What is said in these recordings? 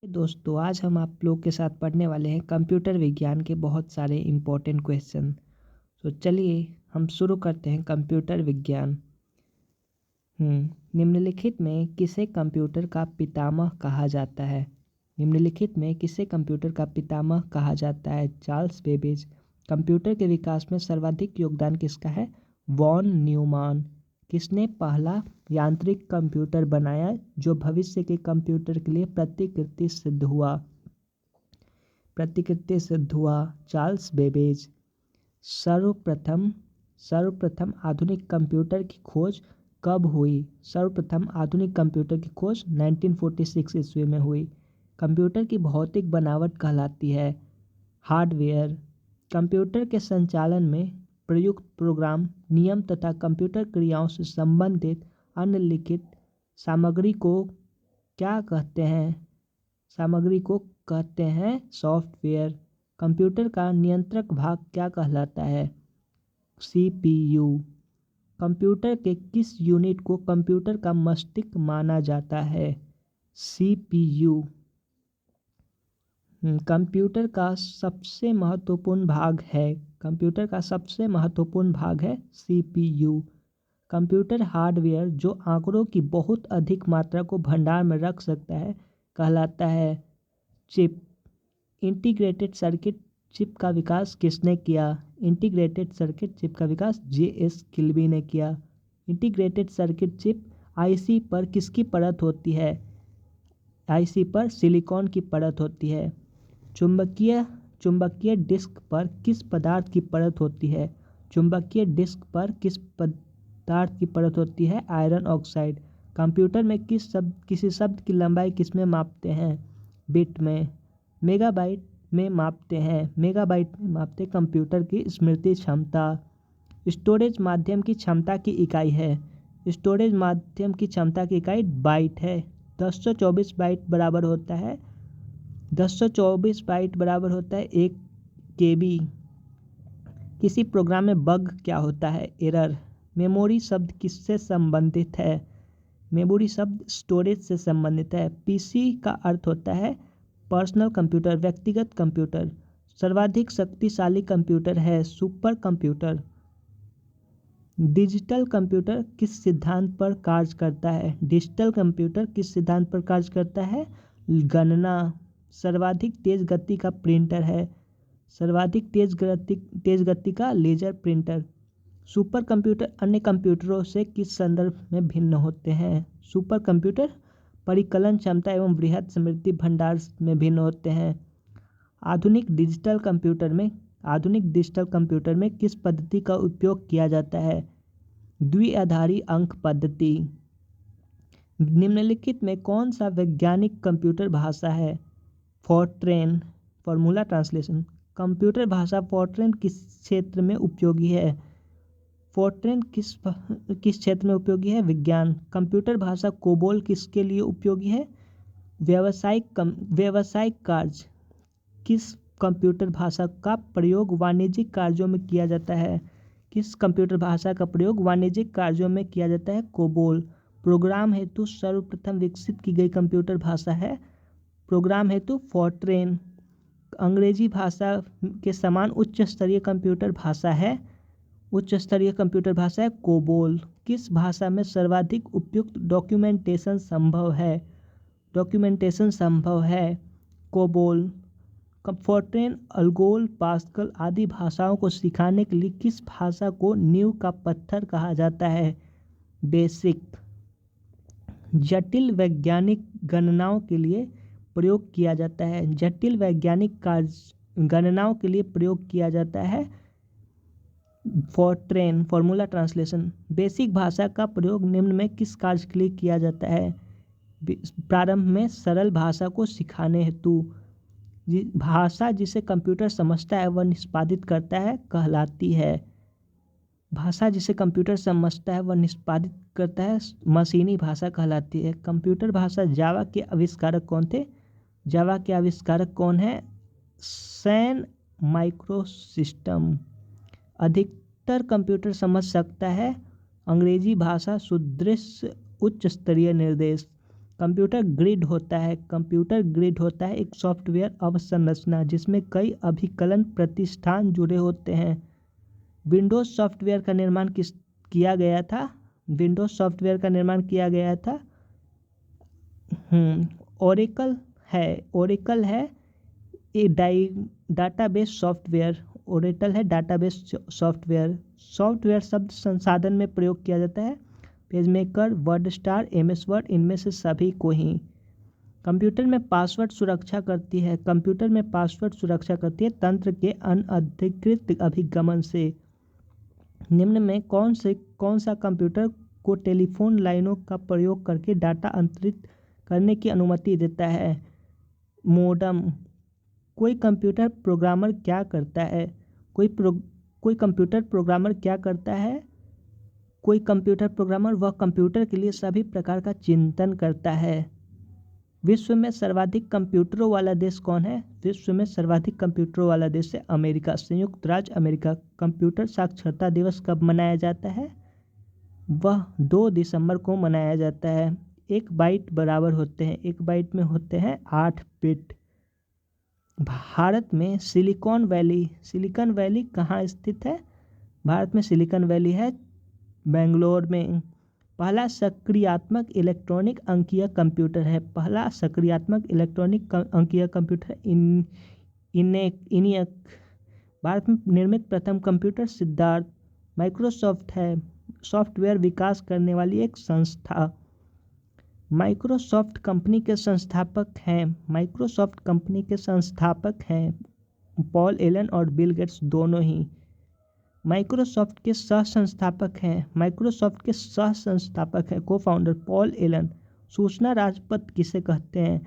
दोस्तों, आज हम आप लोग के साथ पढ़ने वाले हैं कंप्यूटर विज्ञान के बहुत सारे इम्पोर्टेंट क्वेश्चन। तो चलिए हम शुरू करते हैं कंप्यूटर विज्ञान। निम्नलिखित में किसे कंप्यूटर का पितामह कहा जाता है? निम्नलिखित में किसे कंप्यूटर का पितामह कहा जाता है? Charles Babbage. कंप्यूटर के विकास में सर्वाधिक योगदान किसका है? Von Neumann. किसने पहला यांत्रिक कंप्यूटर बनाया जो भविष्य के कंप्यूटर के लिए प्रतिकृति सिद्ध हुआ? Charles Babbage. सर्वप्रथम आधुनिक कंप्यूटर की खोज कब हुई? सर्वप्रथम आधुनिक कंप्यूटर की खोज 1946 ईस्वी में हुई। कंप्यूटर की भौतिक बनावट कहलाती है हार्डवेयर। कंप्यूटर के संचालन में प्रयुक्त प्रोग्राम, नियम तथा कंप्यूटर क्रियाओं से संबंधित अन्य लिखित सामग्री को क्या कहते हैं? सामग्री को कहते हैं सॉफ्टवेयर। कंप्यूटर का नियंत्रक भाग क्या कहलाता है? सीपीयू। कंप्यूटर के किस यूनिट को कंप्यूटर का मस्तिष्क माना जाता है? सीपीयू। कंप्यूटर का सबसे महत्वपूर्ण भाग है सीपीयू। कंप्यूटर हार्डवेयर जो आंकड़ों की बहुत अधिक मात्रा को भंडार में रख सकता है कहलाता है चिप। इंटीग्रेटेड सर्किट चिप का विकास किसने किया? इंटीग्रेटेड सर्किट चिप का विकास जेएस किल्बी ने किया। इंटीग्रेटेड सर्किट चिप आईसी पर किसकी परत होती है? आईसी पर सिलिकॉन की परत होती है। चुंबकीय डिस्क पर किस पदार्थ की परत होती है? चुंबकीय डिस्क पर किस पदार्थ की परत होती है? Iron oxide. कंप्यूटर में किसी शब्द की लंबाई किस में मापते हैं? बिट में। मेगाबाइट में मापते हैं कंप्यूटर की स्मृति क्षमता। स्टोरेज माध्यम की क्षमता की इकाई है। स्टोरेज माध्यम की क्षमता की इकाई बाइट है। 1024 बाइट बराबर होता है 1 केबी। किसी प्रोग्राम में बग क्या होता है? एरर। मेमोरी शब्द किससे संबंधित है? मेमोरी शब्द स्टोरेज से संबंधित है। पीसी का अर्थ होता है पर्सनल कंप्यूटर, व्यक्तिगत कंप्यूटर। सर्वाधिक शक्तिशाली कंप्यूटर है सुपर कंप्यूटर। डिजिटल कंप्यूटर किस सिद्धांत पर कार्य करता है? डिजिटल कंप्यूटर किस सिद्धांत पर कार्य करता है? गणना। सर्वाधिक तेज गति का प्रिंटर है। सर्वाधिक तेज गति का लेजर प्रिंटर। सुपर कंप्यूटर अन्य कंप्यूटरों से किस संदर्भ में भिन्न होते हैं? सुपर कंप्यूटर परिकलन क्षमता एवं बृहद स्मृति भंडार में भिन्न होते हैं। आधुनिक डिजिटल कंप्यूटर में किस पद्धति का उपयोग किया जाता है? द्विआधारी अंक पद्धति। निम्नलिखित में कौन सा वैज्ञानिक कंप्यूटर भाषा है? फॉर्ट्रेन। Formula translation. कंप्यूटर भाषा फॉर्ट्रेन किस क्षेत्र में उपयोगी है? फॉर्ट्रेन किस क्षेत्र में उपयोगी है? विज्ञान। कंप्यूटर भाषा कोबोल किसके लिए उपयोगी है? व्यावसायिक कार्य। किस कंप्यूटर भाषा का प्रयोग वाणिज्यिक कार्यों में किया जाता है? किस कंप्यूटर भाषा का प्रयोग वाणिज्यिक कार्यों में किया जाता है? कोबोल। प्रोग्राम हेतु सर्वप्रथम विकसित की गई कंप्यूटर भाषा है प्रोग्राम हेतु फॉर्ट्रेन। अंग्रेजी भाषा के समान उच्च स्तरीय कंप्यूटर भाषा है कोबोल। किस भाषा में सर्वाधिक उपयुक्त डॉक्यूमेंटेशन संभव है? कोबोल। फॉर्ट्रेन, अल्गोल, पास्कल आदि भाषाओं को सिखाने के लिए किस भाषा को नींव का पत्थर कहा जाता है? बेसिक। जटिल वैज्ञानिक गणनाओं के लिए प्रयोग किया जाता है फॉर्ट्रेन। Formula translation. बेसिक भाषा का प्रयोग निम्न में किस कार्य के लिए किया जाता है? प्रारंभ में सरल भाषा को सिखाने हेतु। भाषा जिसे कंप्यूटर समझता है वह निष्पादित करता है कहलाती है। भाषा जिसे कंप्यूटर समझता है वह निष्पादित करता है मशीनी भाषा कहलाती है। कंप्यूटर भाषा जावा के आविष्कारक कौन थे? जावा के आविष्कारक कौन है? San microsystem. अधिकतर कंप्यूटर समझ सकता है अंग्रेजी भाषा सुदृश्य उच्च स्तरीय निर्देश। कंप्यूटर ग्रिड होता है, कंप्यूटर ग्रिड होता है एक सॉफ्टवेयर अवसंरचना जिसमें कई अभिकलन प्रतिष्ठान जुड़े होते हैं। विंडोज़ सॉफ्टवेयर का निर्माण किया गया था? विंडोज़ सॉफ्टवेयर का निर्माण किया गया था ओरेकल ओरेकल है ये डाटाबेस सॉफ्टवेयर। ओरेकल है डाटाबेस सॉफ्टवेयर शब्द संसाधन में प्रयोग किया जाता है। PageMaker, word star, MS word, इनमें से सभी को ही। कंप्यूटर में पासवर्ड सुरक्षा करती है, कंप्यूटर में पासवर्ड सुरक्षा करती है तंत्र के अनधिकृत अभिगमन से। निम्न में कौन सा कंप्यूटर को टेलीफोन लाइनों का प्रयोग करके डाटा अंतरित करने की अनुमति देता है? मोडम। कोई कंप्यूटर प्रोग्रामर क्या करता है? कोई कंप्यूटर प्रोग्रामर क्या करता है? कोई कंप्यूटर प्रोग्रामर वह कंप्यूटर के लिए सभी प्रकार का चिंतन करता है। विश्व में सर्वाधिक कंप्यूटरों वाला देश कौन है? विश्व में सर्वाधिक कंप्यूटरों वाला देश है अमेरिका, संयुक्त राज्य अमेरिका। कंप्यूटर साक्षरता दिवस कब मनाया जाता है? वह 2 दिसंबर को मनाया जाता है। 1 बाइट बराबर होते हैं, 1 बाइट में होते हैं 8 बिट। भारत में सिलिकॉन वैली कहाँ स्थित है? भारत में सिलिकॉन वैली है बेंगलोर में। पहला सक्रियात्मक इलेक्ट्रॉनिक अंकीय कंप्यूटर है, पहला सक्रियात्मक इलेक्ट्रॉनिक अंकीय कंप्यूटर इनियक। भारत में निर्मित प्रथम कंप्यूटर सिद्धार्थ। माइक्रोसॉफ्ट है सॉफ्टवेयर विकास करने वाली एक संस्था। माइक्रोसॉफ्ट कंपनी के संस्थापक हैं पॉल एलन और बिल गेट्स दोनों ही। माइक्रोसॉफ्ट के सह संस्थापक हैं को फाउंडर पॉल एलन। सूचना राजपथ किसे कहते हैं?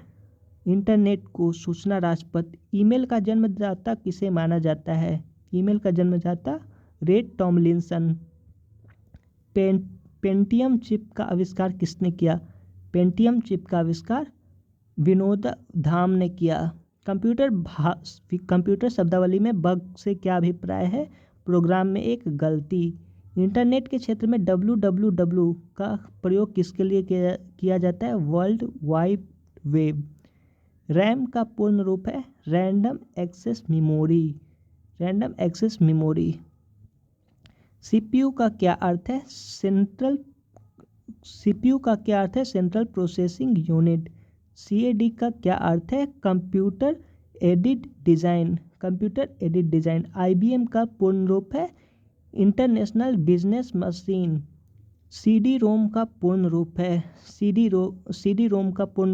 इंटरनेट को सूचना राजपथ। ईमेल का जन्मदाता किसे माना जाता है? ईमेल का जन्मदाता रेड टॉमलिंसन। पेंटियम चिप का आविष्कार किसने किया? पेंटियम चिप का आविष्कार विनोद धाम ने किया। कंप्यूटर शब्दावली में बग से क्या अभिप्राय है? प्रोग्राम में एक गलती। इंटरनेट के क्षेत्र में www का प्रयोग किसके लिए किया जाता है? World wide web. रैम का पूर्ण रूप है रैंडम एक्सेस मेमोरी। सीपीयू का क्या अर्थ है? Central processing unit. सीएडी का क्या अर्थ है? Computer aided design. आईबीएम का पूर्ण रूप है international business machine. CD ROM का पूर्ण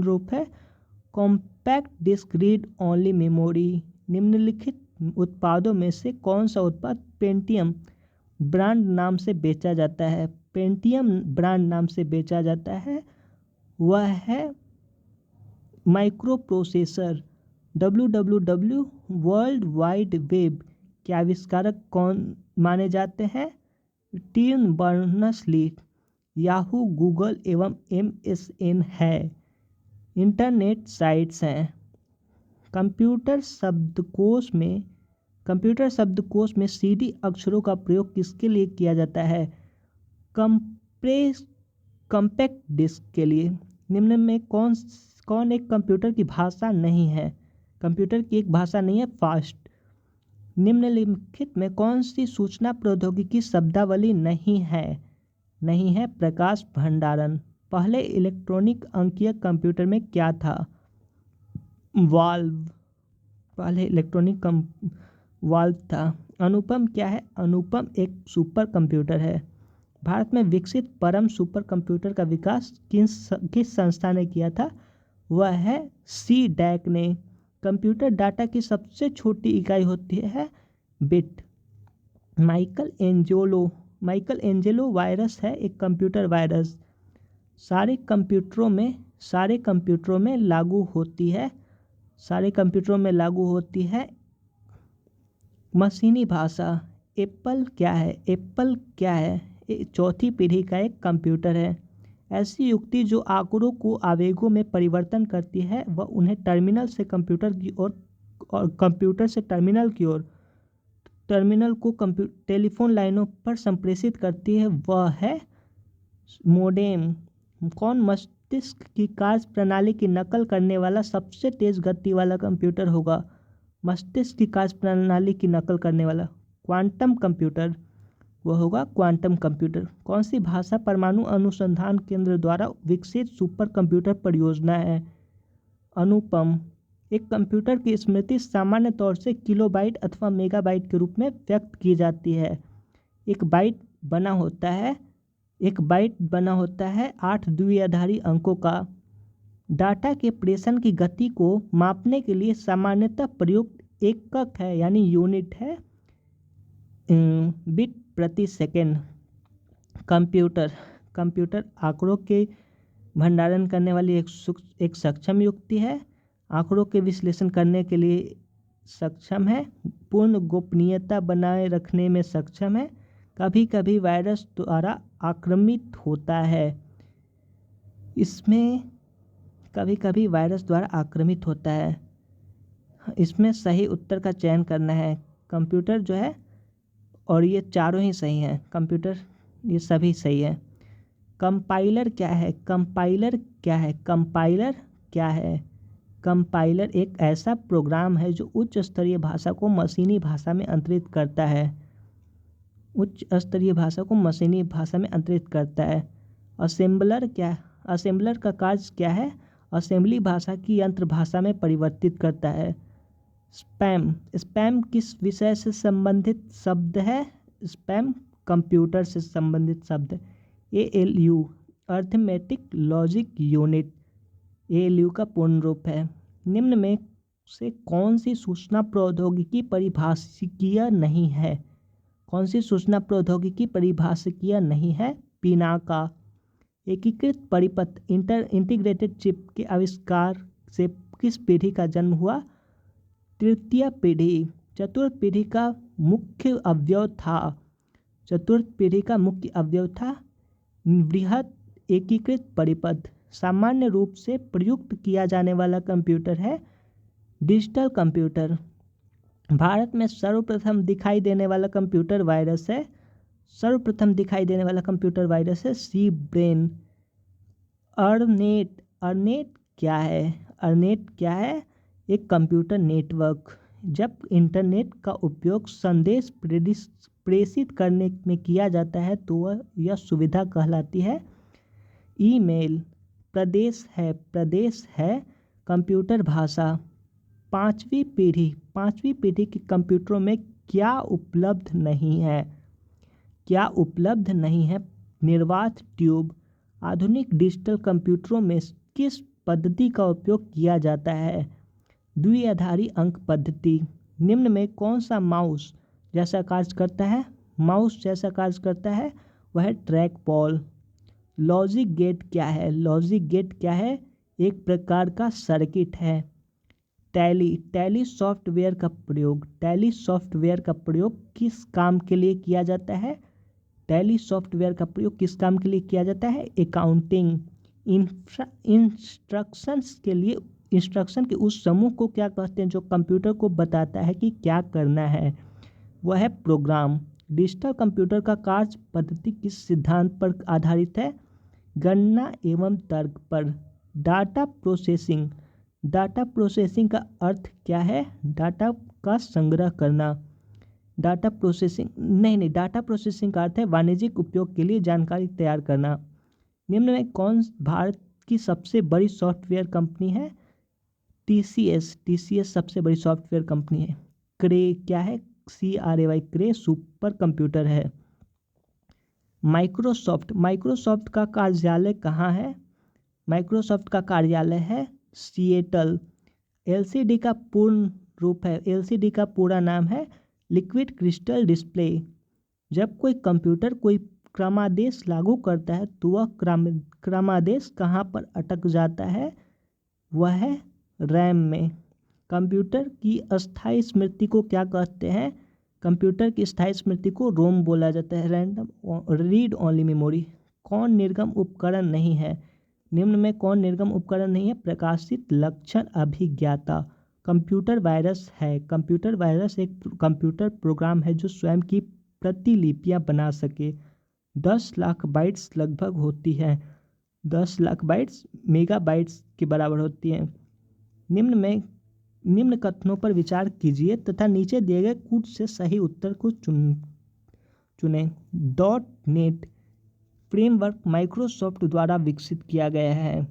रूप है compact disc read only memory. निम्नलिखित उत्पादों में से कौन सा उत्पाद पेंटियम ब्रांड नाम से बेचा जाता है? वह है microprocessor. www world wide web के आविष्कारक कौन माने जाते हैं? Tim Berners-Lee. याहू, गूगल एवं MSN है। इंटरनेट साइट्स हैं। कंप्यूटर शब्दकोश में सीडी अक्षरों का प्रयोग किसके लिए किया जाता है? कॉम्पैक्ट डिस्क के लिए। निम्न में कौन एक कंप्यूटर की भाषा नहीं है? कंप्यूटर की एक भाषा नहीं है फास्ट। निम्नलिखित में कौन सी सूचना प्रौद्योगिकी शब्दावली नहीं है? प्रकाश भंडारण। पहले इलेक्ट्रॉनिक अंकीय कंप्यूटर में क्या था? वाल्व था। अनुपम क्या है? अनुपम एक सुपर कंप्यूटर है। भारत में विकसित परम सुपर कंप्यूटर का विकास किस संस्था ने किया था? वह है CDAC ने। कंप्यूटर डाटा की सबसे छोटी इकाई होती है बिट। माइकल एंजेलो वायरस है एक कंप्यूटर वायरस। सारे कंप्यूटरों में लागू होती है मशीनी भाषा। एप्पल क्या है? चौथी पीढ़ी का एक कंप्यूटर है। ऐसी युक्ति जो आंकड़ों को आवेगों में परिवर्तन करती है वह उन्हें टर्मिनल से कंप्यूटर की ओर और कंप्यूटर से टर्मिनल की ओर टर्मिनल को टेलीफोन लाइनों पर संप्रेषित करती है वह है मोडेम। मस्तिष्क की कार्य प्रणाली की नकल करने वाला सबसे तेज गति वाला कंप्यूटर होगा। मस्तिष्क की कार्य प्रणाली की नकल करने वाला क्वांटम कंप्यूटर, वो होगा क्वांटम कंप्यूटर। कौन सी भाषा परमाणु अनुसंधान केंद्र द्वारा विकसित सुपर कंप्यूटर परियोजना है? अनुपम। एक कंप्यूटर की स्मृति सामान्य तौर से किलोबाइट अथवा मेगाबाइट के रूप में व्यक्त की जाती है। एक बाइट बना होता है 8 द्विआधारी अंकों का। डाटा के प्रेषण की गति को मापने के लिए सामान्यतः प्रयुक्त एकक है यानी यूनिट है बिट प्रति सेकंड। कंप्यूटर आंकड़ों के भंडारण करने वाली एक सक्षम युक्ति है। आंकड़ों के विश्लेषण करने के लिए सक्षम है। पूर्ण गोपनीयता बनाए रखने में सक्षम है। कभी कभी वायरस द्वारा आक्रमित होता है। इसमें सही उत्तर का चयन करना है। कंप्यूटर जो है, और ये चारों ही सही हैं। कंप्यूटर ये सभी सही है। कंपाइलर क्या है? कंपाइलर एक ऐसा प्रोग्राम है जो उच्च स्तरीय भाषा को मशीनी भाषा में अंतरित करता है। असेंबलर का कार्य क्या है? असेंबली भाषा की यंत्र भाषा में परिवर्तित करता है। स्पैम किस विषय से संबंधित शब्द है? स्पैम कंप्यूटर से संबंधित शब्द है। ALU arithmetic logic unit ALU का पूर्ण रूप है। निम्न में से कौन सी सूचना प्रौद्योगिकी परिभाषिकीय नहीं है? पिनाका। एकीकृत परिपथ इंटीग्रेटेड चिप के आविष्कार से किस पीढ़ी का जन्म हुआ? तृतीय पीढ़ी। चतुर्थ पीढ़ी का मुख्य अवयव था बृहत एकीकृत परिपथ। सामान्य रूप से प्रयुक्त किया जाने वाला कंप्यूटर है डिजिटल कंप्यूटर। भारत में सर्वप्रथम दिखाई देने वाला कंप्यूटर वायरस है सी ब्रेन। अर्नेट क्या है? एक कंप्यूटर नेटवर्क। जब इंटरनेट का उपयोग संदेश प्रेषित करने में किया जाता है तो यह सुविधा कहलाती है ईमेल। प्रदेश है कंप्यूटर भाषा। पांचवी पीढ़ी के कंप्यूटरों में क्या उपलब्ध नहीं है? निर्वात ट्यूब। आधुनिक डिजिटल कंप्यूटरों में किस पद्धति का उपयोग किया जाता है? द्विआधारी अंक पद्धति। निम्न में कौन सा माउस जैसा कार्य करता है? वह है ट्रैक बॉल। लॉजिक गेट क्या है? एक प्रकार का सर्किट है। टैली सॉफ्टवेयर का प्रयोग किस काम के लिए किया जाता है? अकाउंटिंग। इंस्ट्रक्शन के उस समूह को क्या कहते हैं जो कंप्यूटर को बताता है कि क्या करना है? वह है प्रोग्राम। डिजिटल कंप्यूटर का कार्य पद्धति किस सिद्धांत पर आधारित है? गणना एवं तर्क पर। डाटा प्रोसेसिंग का अर्थ क्या है? डाटा का संग्रह करना। डाटा प्रोसेसिंग का अर्थ है वाणिज्यिक उपयोग के लिए जानकारी तैयार करना। निम्न में कौन भारत की सबसे बड़ी सॉफ्टवेयर कंपनी है? TCS सबसे बड़ी सॉफ्टवेयर कंपनी है। क्रे क्या है? CRAY क्रे सुपर कंप्यूटर है। माइक्रोसॉफ्ट का कार्यालय कहाँ है? माइक्रोसॉफ्ट का कार्यालय है सिएटल। LCD का पूरा नाम है लिक्विड क्रिस्टल डिस्प्ले। जब कोई कंप्यूटर कोई क्रमादेश लागू करता है तो वह क्रमादेश कहाँ पर अटक जाता है? वह है रैम में। कंप्यूटर की अस्थायी स्मृति को क्या कहते हैं? कंप्यूटर की स्थायी स्मृति को रोम बोला जाता है, रैंडम रीड ओनली मेमोरी। कौन निर्गम उपकरण नहीं है? निम्न में कौन निर्गम उपकरण नहीं है? प्रकाशित लक्षण अभिज्ञाता। कंप्यूटर वायरस है। कंप्यूटर वायरस एक कंप्यूटर प्रोग्राम है जो स्वयं की प्रतिलिपियां बना सके। 10 लाख बाइट्स लगभग होती है। 10 लाख बाइट्स मेगा बाइट्स के बराबर होती हैं। निम्न कथनों पर विचार कीजिए तथा नीचे दिए गए कुछ से सही उत्तर को चुनें। .NET फ्रेमवर्क माइक्रोसॉफ्ट द्वारा विकसित किया गया है।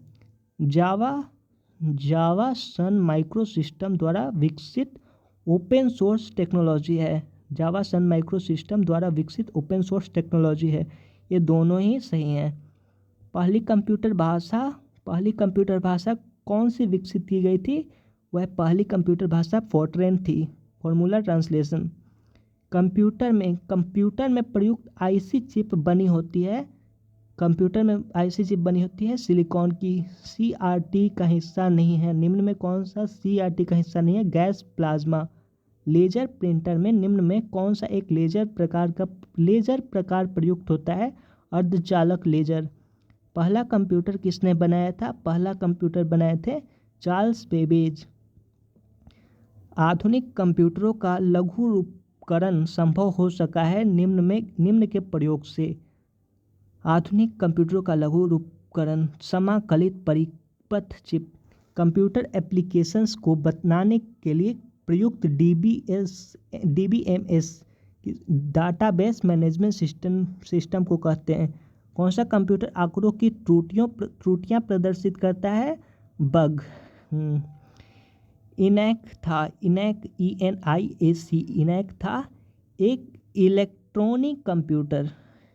जावा सन माइक्रोसिस्टम द्वारा विकसित ओपन सोर्स टेक्नोलॉजी है। जावा सन माइक्रोसिस्टम द्वारा विकसित ओपन सोर्स टेक्नोलॉजी है। ये दोनों ही सही हैं। पहली कंप्यूटर भाषा कौन सी विकसित की गई थी? वह पहली कंप्यूटर भाषा फोर्ट्रेन थी। Formula translation. कंप्यूटर में प्रयुक्त आईसी चिप बनी होती है। कंप्यूटर में आईसी चिप बनी होती है सिलिकॉन की। सीआरटी का हिस्सा नहीं है। निम्न में कौन सा सीआरटी का हिस्सा नहीं है? Gas plasma. लेजर प्रिंटर में निम्न में कौन सा एक लेजर प्रकार प्रयुक्त होता है? अर्धचालक लेजर। पहला कंप्यूटर किसने बनाया था? पहला कंप्यूटर बनाए थे चार्ल्स बेबेज। आधुनिक कंप्यूटरों का लघु रूपकरण संभव हो सका है निम्न के प्रयोग से। आधुनिक कंप्यूटरों का लघु रूपकरण समाकलित परिपथ चिप। कंप्यूटर एप्लीकेशंस को बनाने के लिए प्रयुक्त DBMS डाटाबेस मैनेजमेंट सिस्टम को कहते हैं। कौन सा कंप्यूटर आंकड़ों की त्रुटियां प्रदर्शित करता है? बग। ENIAC था एक इलेक्ट्रॉनिक कंप्यूटर।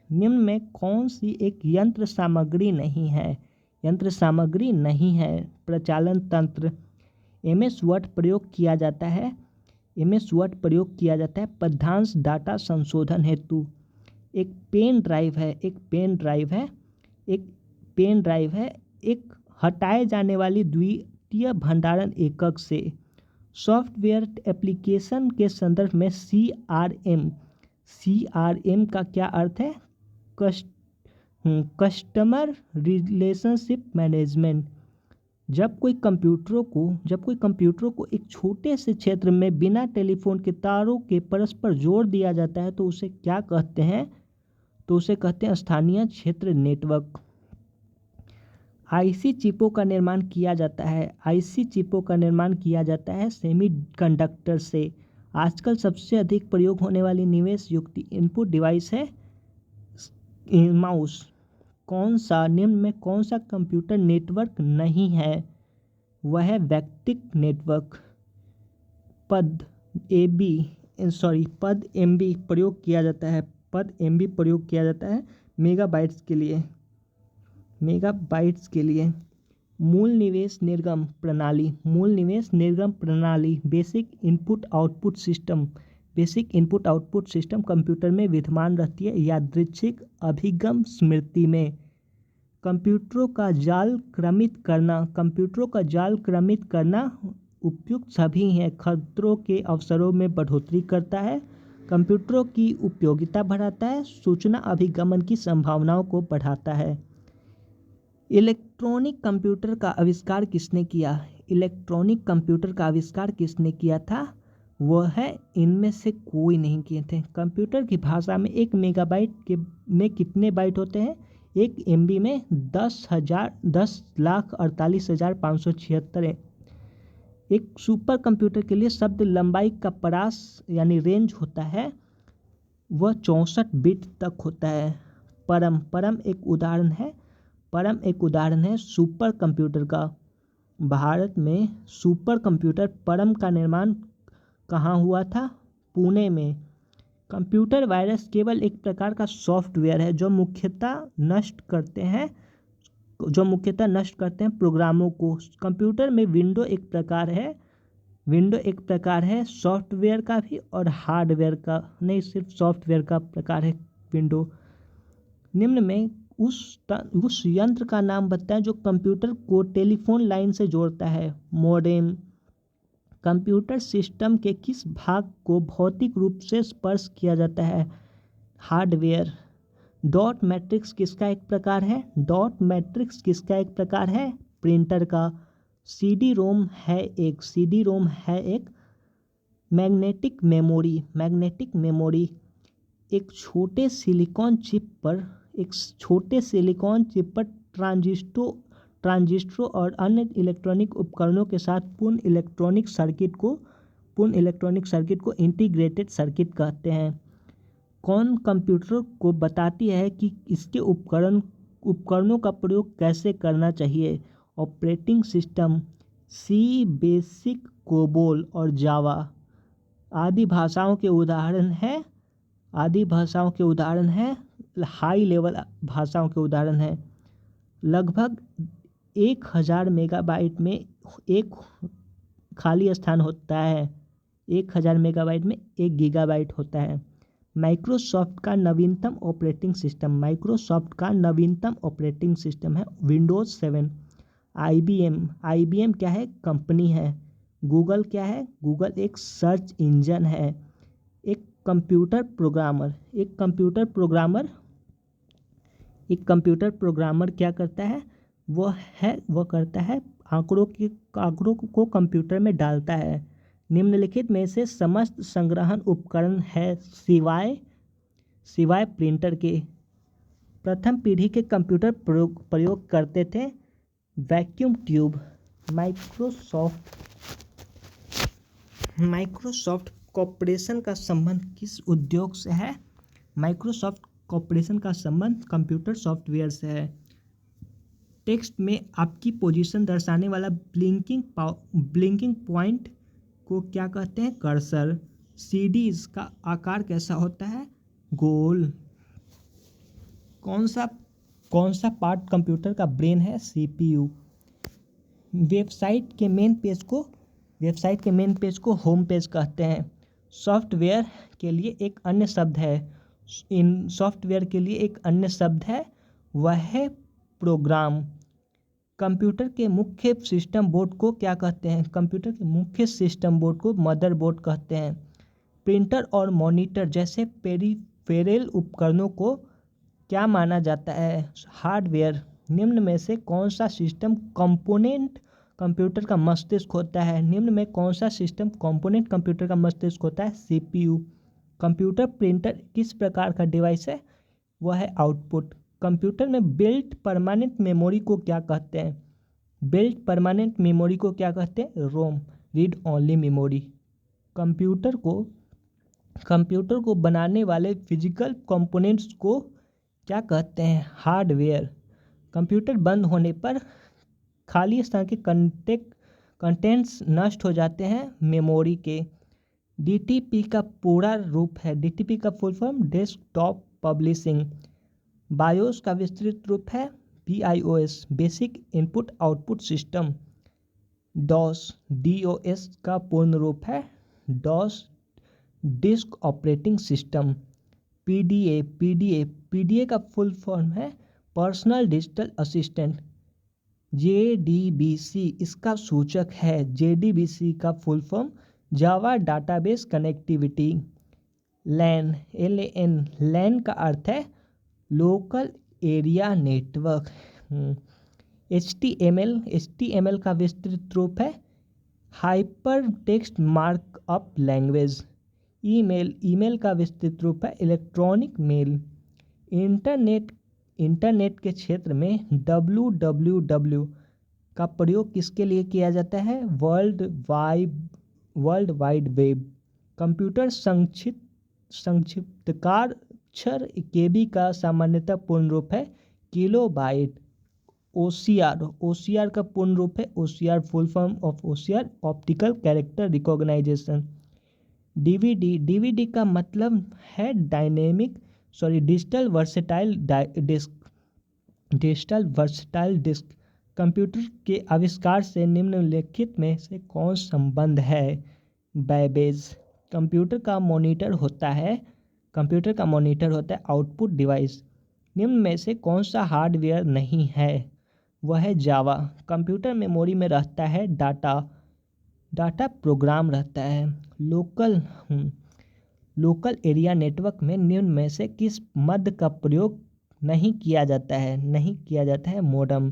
निम्न में कौन सी एक यंत्र सामग्री नहीं है? प्रचालन तंत्र। MS वर्ड प्रयोग किया जाता है पद्यांश डाटा संशोधन हेतु। एक पेन ड्राइव है एक हटाए जाने वाली द्वितीय भंडारण एकक से। सॉफ्टवेयर एप्लीकेशन के संदर्भ में CRM का क्या अर्थ है? Customer relationship management. जब कोई कंप्यूटरों को एक छोटे से क्षेत्र में बिना टेलीफोन के तारों के परस्पर जोड़ दिया जाता है तो उसे क्या कहते हैं? तो उसे कहते हैं स्थानीय क्षेत्र नेटवर्क। आईसी चिपों का निर्माण किया जाता है सेमीकंडक्टर से। आजकल सबसे अधिक प्रयोग होने वाली निवेश युक्त इनपुट डिवाइस है माउस। निम्न में कौन सा कंप्यूटर नेटवर्क नहीं है? वह है वैक्तिक नेटवर्क। पद MB प्रयोग किया जाता है मेगाबाइट्स के लिए। मूल निवेश निर्गम प्रणाली basic input output system computer में विद्यमान रहती है यादृच्छिक अभिगम स्मृति में। कंप्यूटरों का जाल क्रमित करना उपयुक्त सभी हैं। खतरों के अवसरों में बढ़ोतरी करता है। कंप्यूटरों की उपयोगिता बढ़ाता है। सूचना अभिगमन की संभावनाओं को बढ़ाता है। इलेक्ट्रॉनिक कंप्यूटर का आविष्कार किसने किया था? वह है इनमें से कोई नहीं किए थे। कंप्यूटर की भाषा में 1 मेगाबाइट में कितने बाइट होते हैं? 1 MB में 10,48,576 है। एक सुपर कंप्यूटर के लिए शब्द लंबाई का परास यानी रेंज होता है वह 64 बिट तक होता है। परम एक उदाहरण है सुपर कंप्यूटर का। भारत में सुपर कंप्यूटर परम का निर्माण कहाँ हुआ था? पुणे में। कंप्यूटर वायरस केवल एक प्रकार का सॉफ्टवेयर है जो मुख्यतः नष्ट करते हैं प्रोग्रामों को। कंप्यूटर में विंडो एक प्रकार है सॉफ्टवेयर का भी और हार्डवेयर का नहीं, सिर्फ सॉफ्टवेयर का प्रकार है विंडो। निम्न में उस यंत्र का नाम बताएं जो कंप्यूटर को टेलीफोन लाइन से जोड़ता है। मॉडेम। कंप्यूटर सिस्टम के किस भाग को भौतिक रूप से स्पर्श किया जाता है? हार्डवेयर। डॉट मैट्रिक्स किसका एक प्रकार है? प्रिंटर का। CD रोम है एक मैग्नेटिक मेमोरी। एक छोटे सिलिकॉन चिप पर ट्रांजिस्टरों और अन्य इलेक्ट्रॉनिक उपकरणों के साथ पूर्ण इलेक्ट्रॉनिक सर्किट को इंटीग्रेटेड सर्किट कहते हैं। कौन कंप्यूटर को बताती है कि इसके उपकरणों का प्रयोग कैसे करना चाहिए? Operating system. C, BASIC, COBOL और जावा आदि भाषाओं के उदाहरण हैं। हाई लेवल भाषाओं के उदाहरण हैं। लगभग 1000 मेगाबाइट में एक खाली स्थान होता है। 1000 मेगाबाइट में 1 गीगाबाइट होता है। माइक्रोसॉफ्ट का नवीनतम ऑपरेटिंग सिस्टम है विंडोज़ 7। IBM क्या है? कंपनी है। गूगल क्या है? गूगल एक सर्च इंजन है। एक कंप्यूटर प्रोग्रामर क्या करता है? वह करता है आंकड़ों को कंप्यूटर में डालता है। निम्नलिखित में से समस्त संग्रहण उपकरण है सिवाय प्रिंटर के। प्रथम पीढ़ी के कंप्यूटर प्रयोग करते थे वैक्यूम ट्यूब। माइक्रोसॉफ्ट कॉर्पोरेशन का संबंध किस उद्योग से है? माइक्रोसॉफ्ट कॉर्पोरेशन का संबंध कंप्यूटर सॉफ्टवेयर से है। टेक्स्ट में आपकी पोजीशन दर्शाने वाला ब्लिंकिंग पॉइंट को क्या कहते हैं? कर्सर। सीडीज का आकार कैसा होता है? गोल। कौन सा पार्ट कंप्यूटर का ब्रेन है? CPU। वेबसाइट के मेन पेज को होम पेज कहते हैं। सॉफ्टवेयर के लिए एक अन्य शब्द है वह है प्रोग्राम। कंप्यूटर के मुख्य सिस्टम बोर्ड को क्या कहते हैं? कंप्यूटर के मुख्य सिस्टम बोर्ड को मदरबोर्ड कहते हैं। प्रिंटर और मॉनिटर जैसे पेरिफेरल उपकरणों को क्या माना जाता है? हार्डवेयर। निम्न में से कौन सा सिस्टम कंपोनेंट कंप्यूटर का मस्तिष्क होता है? निम्न में कौन सा सिस्टम कंपोनेंट कंप्यूटर का मस्तिष्क होता है? CPU। कंप्यूटर प्रिंटर किस प्रकार का डिवाइस है? वह है आउटपुट। कंप्यूटर में बिल्ट परमानेंट मेमोरी को क्या कहते हैं? रोम, रीड ओनली मेमोरी। कंप्यूटर को बनाने वाले फिजिकल कंपोनेंट्स को क्या कहते हैं? हार्डवेयर। कंप्यूटर बंद होने पर खाली स्थान के कंटेंट्स नष्ट हो जाते हैं मेमोरी के। DTP का पूरा रूप है। DTP का full form desktop publishing. BIOS का विस्तृत रूप है BIOS, basic input output system. DOS का पूर्ण रूप है DOS, disk operating system. PDA का फुल फॉर्म है पर्सनल डिजिटल असिस्टेंट। JDBC इसका सूचक है। JDBC का फुल फॉर्म जावा डाटाबेस कनेक्टिविटी। LAN का अर्थ है लोकल एरिया नेटवर्क। HTML का विस्तृत रूप है hyper text markup language. Email का विस्तृत रूप है इलेक्ट्रॉनिक मेल। इंटरनेट के क्षेत्र में www का प्रयोग किसके लिए किया जाता है? World wide web. कंप्यूटर संक्षिप्तकार अक्षर KB का सामान्यतः पूर्ण रूप है किलोबाइट। OCR का पूर्ण रूप है OCR, full form of OCR, optical character recognisation. DVD का मतलब है डिजिटल वर्सेटाइल डिस्क। कंप्यूटर के आविष्कार से निम्नलिखित में से कौन संबंध है? बैबेज। कंप्यूटर का मॉनिटर होता है आउटपुट डिवाइस। निम्न में से कौन सा हार्डवेयर नहीं है? वह है जावा। कंप्यूटर मेमोरी में रहता है डाटा प्रोग्राम रहता है। लोकल एरिया नेटवर्क में निम्न में से किस मद का प्रयोग नहीं किया जाता है? मोडेम।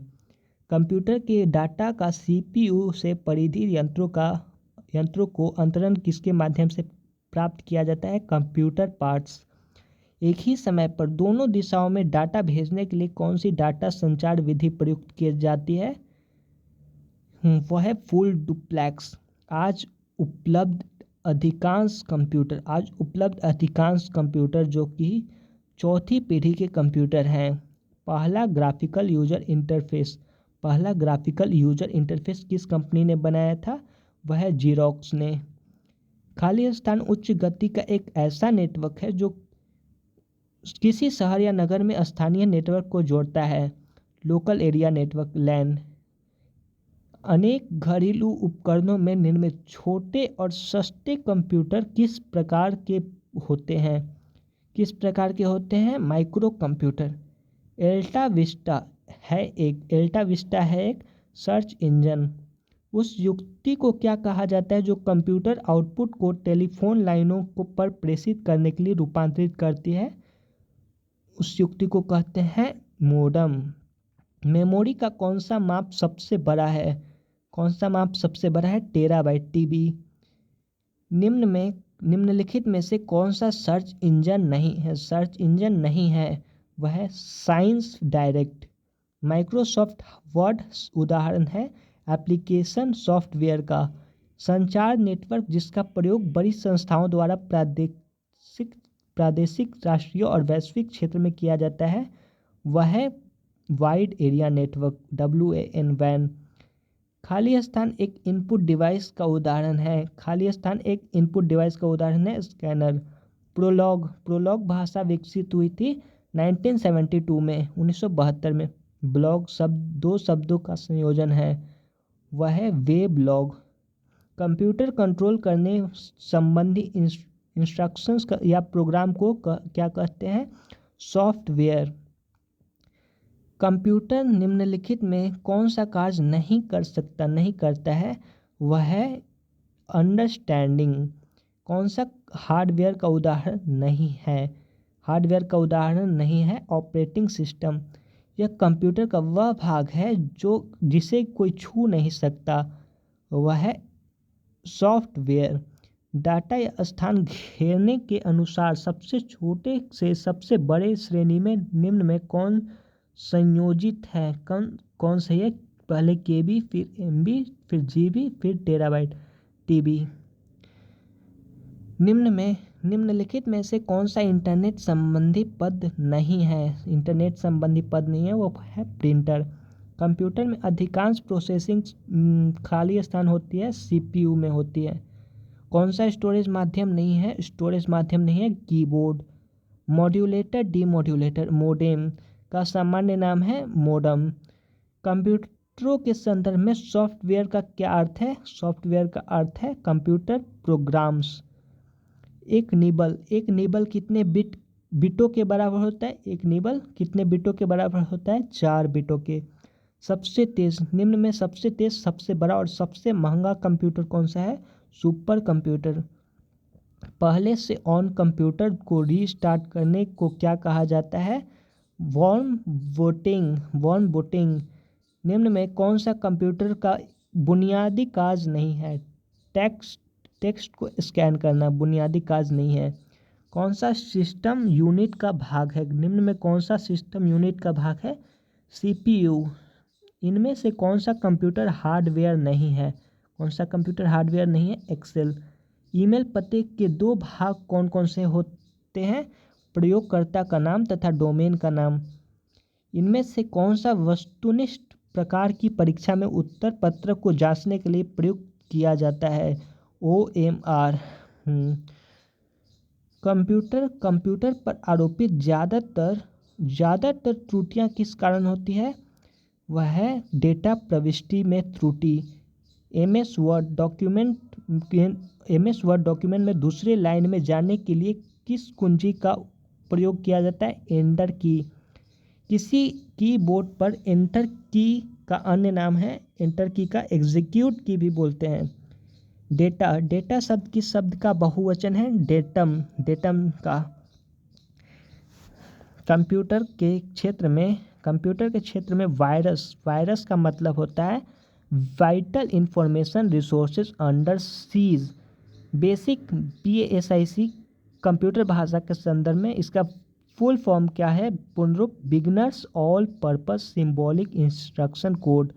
कंप्यूटर के डाटा का CPU से परिधि यंत्रों को अंतरण किसके माध्यम से प्राप्त किया जाता है? Computer parts. एक ही समय पर दोनों दिशाओं में डाटा भेजने के लिए कौन सी डाटा संचार विधि प्रयुक्त की जाती है? वह है फुल डुप्लेक्स। आज उपलब्ध अधिकांश कंप्यूटर जो कि चौथी पीढ़ी के कंप्यूटर हैं। पहला ग्राफिकल यूजर इंटरफेस किस कंपनी ने बनाया था? वह जीरोक्स ने। खाली स्थान उच्च गति का एक ऐसा नेटवर्क है जो किसी शहर या नगर में स्थानीय नेटवर्क को जोड़ता है। लोकल एरिया नेटवर्क लैन। अनेक घरेलू उपकरणों में निर्मित छोटे और सस्ते कंप्यूटर किस प्रकार के होते हैं? Micro computer. एल्टा विस्टा है एक सर्च इंजन। उस युक्ति को क्या कहा जाता है जो कंप्यूटर आउटपुट को टेलीफोन लाइनों पर प्रेषित करने के लिए रूपांतरित करती है? उस युक्ति को कहते हैं मोडम। मेमोरी का कौन सा माप सबसे बड़ा है? Terabyte TB. निम्नलिखित में से कौन सा सर्च इंजन नहीं है? वह है साइंस डायरेक्ट। माइक्रोसॉफ्ट वर्ड उदाहरण है एप्लीकेशन सॉफ्टवेयर का। संचार नेटवर्क जिसका प्रयोग बड़ी संस्थाओं द्वारा प्रादेशिक, राष्ट्रीय और वैश्विक क्षेत्र में किया जाता है, वह है वाइड एरिया नेटवर्क WAN। खाली स्थान एक इनपुट डिवाइस का उदाहरण है स्कैनर। प्रोलॉग भाषा विकसित हुई थी 1972 में। ब्लॉग दो शब्दों का संयोजन है, वह है वेबलॉग। कंप्यूटर कंट्रोल करने संबंधी इंस्ट्रक्शंस या प्रोग्राम को क्या कहते हैं? सॉफ्टवेयर। कंप्यूटर निम्नलिखित में कौन सा कार्य नहीं करता है? वह है अंडरस्टैंडिंग। कौन सा हार्डवेयर का उदाहरण नहीं है? Operating system. यह कंप्यूटर का वह भाग है जिसे कोई छू नहीं सकता, वह है सॉफ्टवेयर। डाटा या स्थान घेरने के अनुसार सबसे छोटे से सबसे बड़े श्रेणी में निम्न में कौन संयोजित है? कौन सही है? पहले KB, फिर MB, फिर GB, फिर टेराबाइट TB। निम्नलिखित में से कौन सा इंटरनेट संबंधी पद नहीं है? वो है प्रिंटर। कंप्यूटर में अधिकांश प्रोसेसिंग खाली स्थान होती है CPU में होती है। कौन सा स्टोरेज माध्यम नहीं है? कीबोर्ड। मॉड्यूलेटर डीमॉड्यूलेटर मोडेम का सामान्य नाम है मोडम। कंप्यूटरों के संदर्भ में सॉफ्टवेयर का क्या अर्थ है? Computer programs. एक निबल कितने बिटों के बराबर होता है? 4 बिटों के। सबसे तेज निम्न में सबसे तेज, सबसे बड़ा और सबसे महंगा कंप्यूटर कौन सा है? Super computer. पहले से ऑन कंप्यूटर को रीस्टार्ट करने को क्या कहा जाता है? Warm booting. निम्न में कौन सा कंप्यूटर का बुनियादी कार्य नहीं है? टेक्स्ट को स्कैन करना बुनियादी कार्य नहीं है। कौन सा सिस्टम यूनिट का भाग है? निम्न में कौन सा सिस्टम यूनिट का भाग है? CPU। इनमें से कौन सा कंप्यूटर हार्डवेयर नहीं है? एक्सेल। ईमेल पते के 2 भाग कौन कौन से होते हैं? प्रयोगकर्ता का नाम तथा डोमेन का नाम। इनमें से कौन सा वस्तुनिष्ठ प्रकार की परीक्षा में उत्तर पत्र को जांचने के लिए प्रयुक्त किया जाता है? OMR। कंप्यूटर पर आरोपित ज़्यादातर त्रुटियां किस कारण होती है? वह है डेटा प्रविष्टि में त्रुटि। MS वर्ड डॉक्यूमेंट में दूसरे लाइन में जाने के लिए किस कुंजी का प्रयोग किया जाता है? एंटर की। किसी कीबोर्ड पर एंटर की का अन्य नाम है एंटर की का एग्जीक्यूट की भी बोलते हैं। डेटा शब्द किस शब्द का बहुवचन है? डेटम का। कंप्यूटर के क्षेत्र में वायरस का मतलब होता है vital information resources under seize. Basic BASIC computer भाषा के संदर्भ में इसका फुल फॉर्म क्या है? पूर्ण रूप beginners all purpose symbolic instruction code.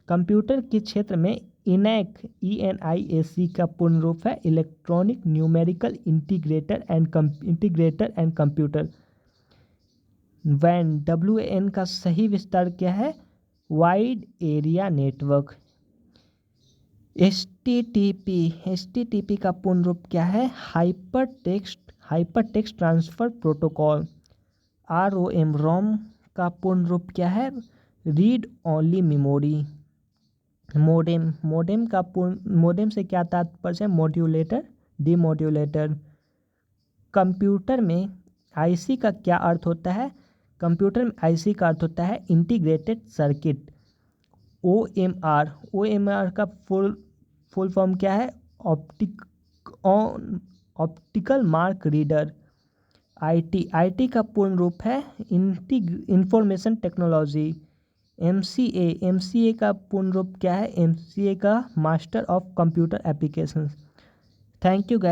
Computer के क्षेत्र में ENIAC ENIAC का पूर्ण रूप है electronic numerical integrator and computer. WAN WAN का सही विस्तार क्या है? Wide area network. HTTP का पूर्ण रूप क्या है? Hyper text transfer protocol. ROM का पूर्ण रूप क्या है? Read only memory. मोडेम से क्या तात्पर्य है? Modulator demodulator. कंप्यूटर में आईसी का क्या अर्थ होता है? कंप्यूटर में आईसी का अर्थ होता है इंटीग्रेटेड सर्किट। OMR का फुल फॉर्म क्या है? Optical mark reader. IT का पूर्ण रूप है इंफॉर्मेशन टेक्नोलॉजी। MCA का पूर्ण रूप क्या है? MCA का master of computer applications. Thank you guys.